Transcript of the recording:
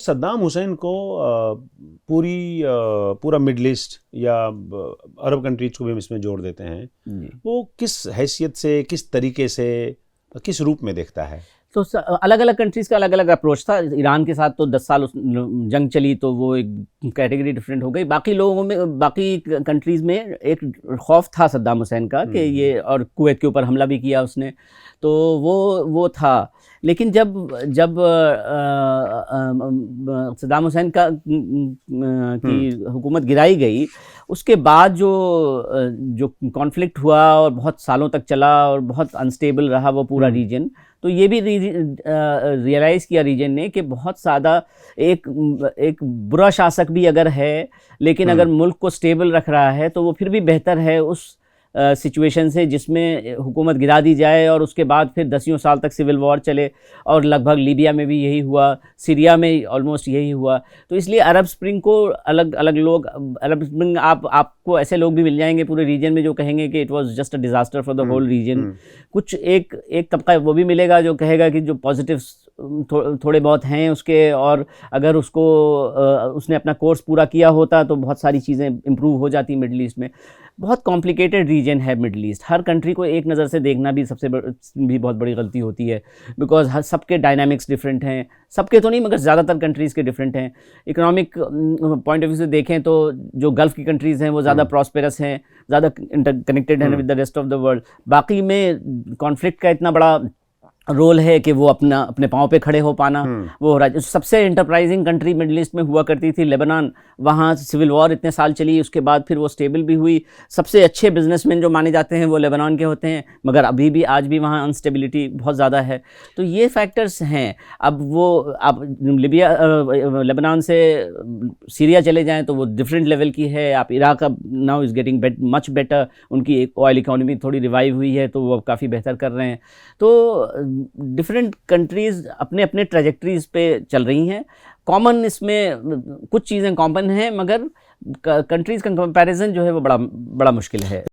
सद्दाम हुसैन को पूरा middle east या अरब कंट्रीज को भी हम इसमें जोड़ देते हैं, वो किस हैसियत से, किस तरीके से, किस रूप में देखता है? तो अलग अलग कंट्रीज़ का अलग अलग अप्रोच था। ईरान के साथ तो 10 साल जंग चली, तो वो एक कैटेगरी डिफरेंट हो गई। बाकी लोगों में, बाकी कंट्रीज़ में एक खौफ था सद्दाम हुसैन का कि ये, और कुवैत के ऊपर हमला भी किया उसने, तो वो था। लेकिन जब सद्दाम हुसैन की हुकूमत गिराई गई, उसके बाद जो कॉन्फ्लिक्ट हुआ और बहुत सालों तक चला और बहुत अनस्टेबल रहा वो पूरा रीजन, तो ये भी रियलाइज़ किया रीजन ने कि बहुत ज़्यादा एक बुरा शासक भी अगर है, लेकिन अगर मुल्क को स्टेबल रख रहा है, तो वो फिर भी बेहतर है उस सिचुएशन से जिसमें हुकूमत गिरा दी जाए और उसके बाद फिर 10 साल तक सिविल वॉर चले, और लगभग लीबिया में भी यही हुआ, सीरिया में ऑलमोस्ट यही हुआ। तो इसलिए अरब स्प्रिंग को अलग अलग लोग, अरब स्प्रिंग आपको ऐसे लोग भी मिल जाएंगे पूरे रीजन में जो कहेंगे कि it was just a disaster for the whole region. कुछ एक तबका वो भी मिलेगा जो कहेगा कि जो पॉजिटिव्स थोड़े बहुत हैं उसके, और अगर उसने अपना कोर्स पूरा किया होता तो बहुत सारी चीज़ें इम्प्रूव हो जाती मिडल ईस्ट में। बहुत कॉम्प्लिकेटेड रीजन है मिडल ईस्ट। हर कंट्री को एक नज़र से देखना भी भी बहुत बड़ी गलती होती है, बिकॉज सबके डायनामिक्स डिफरेंट हैं, सबके तो नहीं मगर ज़्यादातर कंट्रीज़ के डिफरेंट हैं। इकोनॉमिक पॉइंट ऑफ व्यू से देखें तो जो गल्फ़ की कंट्रीज़ हैं वो ज़्यादा प्रॉस्पेरस हैं, ज़्यादा इंटरकनेक्टेड हैं with the rest of the world. बाकी में कॉन्फ्लिक्ट का इतना बड़ा रोल है कि वो अपने पाँव पे खड़े हो पाना, वो हो रहा है। सबसे एंटरप्राइजिंग कंट्री मिडल ईस्ट में हुआ करती थी लेबनान, वहाँ सिविल वॉर इतने साल चली, उसके बाद फिर वो स्टेबल भी हुई। सबसे अच्छे बिजनेसमैन जो माने जाते हैं वो लेबनान के होते हैं, मगर अभी भी आज भी वहाँ अनस्टेबिलिटी बहुत ज़्यादा है। तो ये फैक्टर्स हैं। अब आप लेबनान से सीरिया चले जाएँ तो वो डिफरेंट लेवल की है। आप इराक अब now is getting much better, उनकी एक ऑयल इकोनॉमी थोड़ी रिवाइव हुई है, तो वो अब काफ़ी बेहतर कर रहे हैं। तो डिफरेंट कंट्रीज़ अपने अपने ट्रैजेक्टरीज़ पे चल रही हैं। कॉमन इसमें कुछ चीज़ें कॉमन हैं, मगर कंट्रीज़ का कंपैरिजन जो है वो बड़ा मुश्किल है।